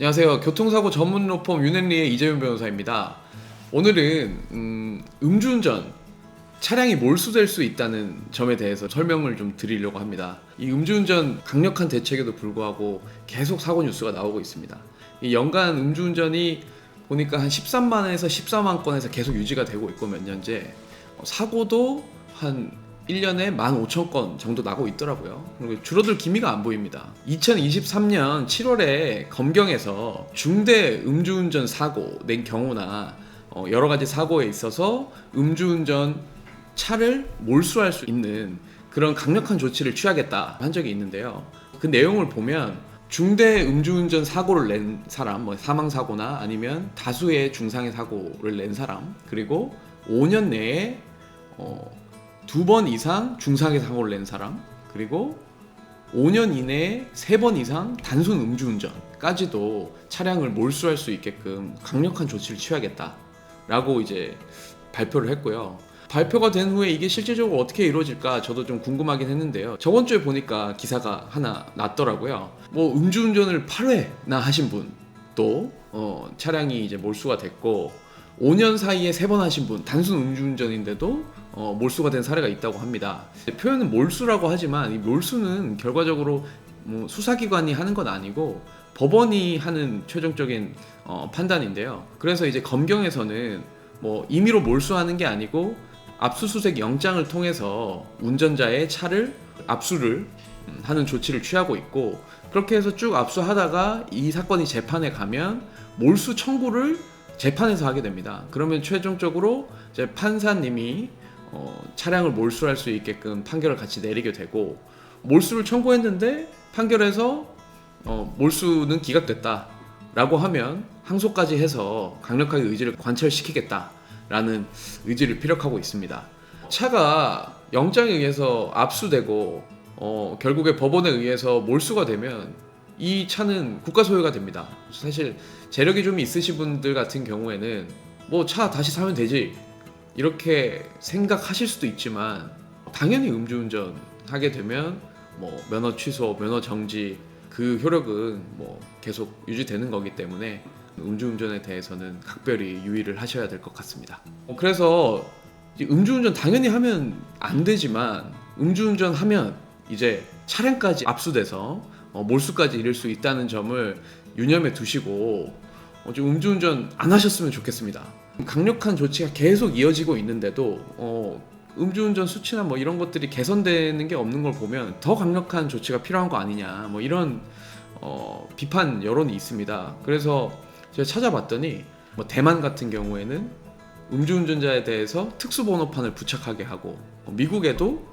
안녕하세요. 교통사고 전문 로펌 윤앤리의 이재윤 변호사입니다. 오늘은 음주운전, 차량이 몰수될 수 있다는 점에 대해서 설명을 좀 드리려고 합니다. 이 음주운전 강력한 대책에도 불구하고 계속 사고 뉴스가 나오고 있습니다. 이 연간 음주운전이 보니까 한 13만에서 14만 건에서 계속 유지가 되고 있고 몇 년째 사고도 한 1년에 15,000건 정도 나고 있더라고요. 그리고 줄어들 기미가 안 보입니다. 2023년 7월에 검경에서 중대 음주운전 사고 낸 경우나 여러 가지 사고에 있어서 음주운전 차를 몰수할 수 있는 그런 강력한 조치를 취하겠다 한 적이 있는데요. 그 내용을 보면 중대 음주운전 사고를 낸 사람, 사망사고나 아니면 다수의 중상해 사고를 낸 사람, 그리고 5년 내에 2번 이상 중상해 사고를 낸 사람, 그리고 5년 이내에 3번 이상 단순 음주운전까지도 차량을 몰수할 수 있게끔 강력한 조치를 취하겠다라고 이제 발표를 했고요. 발표가 된 후에 이게 실질적으로 어떻게 이루어질까 저도 좀 궁금하긴 했는데요. 저번 주에 보니까 기사가 하나 났더라고요. 음주운전을 8회나 하신 분도 차량이 이제 몰수가 됐고 5년 사이에 3번 하신 분, 단순 음주운전인데도 몰수가 된 사례가 있다고 합니다. 표현은 몰수라고 하지만 이 몰수는 결과적으로 수사기관이 하는 건 아니고 법원이 하는 최종적인 판단인데요. 그래서 이제 검경에서는 임의로 몰수하는 게 아니고 압수수색 영장을 통해서 운전자의 차를 압수를 하는 조치를 취하고 있고, 그렇게 해서 쭉 압수하다가 이 사건이 재판에 가면 몰수 청구를 재판에서 하게 됩니다. 그러면 최종적으로 이제 판사님이 차량을 몰수할 수 있게끔 판결을 같이 내리게 되고, 몰수를 청구했는데 판결에서 몰수는 기각됐다라고 하면 항소까지 해서 강력하게 의지를 관철시키겠다라는 의지를 피력하고 있습니다. 차가 영장에 의해서 압수되고 결국에 법원에 의해서 몰수가 되면 이 차는 국가 소유가 됩니다. 사실 재력이 좀 있으신 분들 같은 경우에는 차 다시 사면 되지 이렇게 생각하실 수도 있지만, 당연히 음주운전 하게 되면 면허 취소, 면허 정지 그 효력은 계속 유지되는 거기 때문에 음주운전에 대해서는 각별히 유의를 하셔야 될 것 같습니다. 그래서 음주운전 당연히 하면 안 되지만 음주운전 하면 이제 차량까지 압수돼서 몰수까지 이룰 수 있다는 점을 유념해 두시고 음주운전 안 하셨으면 좋겠습니다. 강력한 조치가 계속 이어지고 있는데도 음주운전 수치나 이런 것들이 개선되는 게 없는 걸 보면 더 강력한 조치가 필요한 거 아니냐 이런 비판 여론이 있습니다. 그래서 제가 찾아봤더니 대만 같은 경우에는 음주운전자에 대해서 특수번호판을 부착하게 하고, 미국에도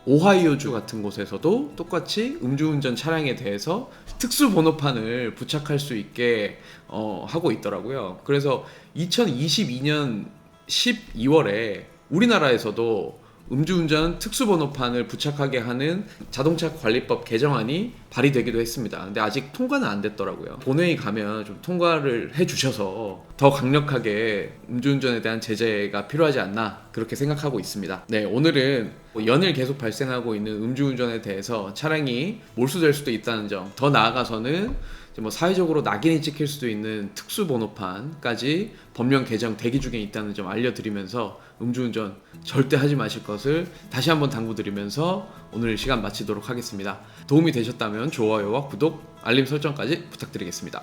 오하이오주 같은 곳에서도 똑같이 음주운전 차량에 대해서 특수번호판을 부착할 수 있게 하고 있더라고요. 그래서 2022년 12월에 우리나라에서도 음주운전 특수번호판을 부착하게 하는 자동차 관리법 개정안이 발의되기도 했습니다. 근데 아직 통과는 안 됐더라고요. 본회의 가면 좀 통과를 해주셔서 더 강력하게 음주운전에 대한 제재가 필요하지 않나 그렇게 생각하고 있습니다. 네, 오늘은 연일 계속 발생하고 있는 음주운전에 대해서 차량이 몰수될 수도 있다는 점, 더 나아가서는 사회적으로 낙인이 찍힐 수도 있는 특수번호판까지 법령 개정 대기 중에 있다는 점 알려드리면서 음주운전 절대 하지 마실 것을 다시 한번 당부드리면서 오늘 시간 마치도록 하겠습니다. 도움이 되셨다면 좋아요와 구독, 알림 설정까지 부탁드리겠습니다.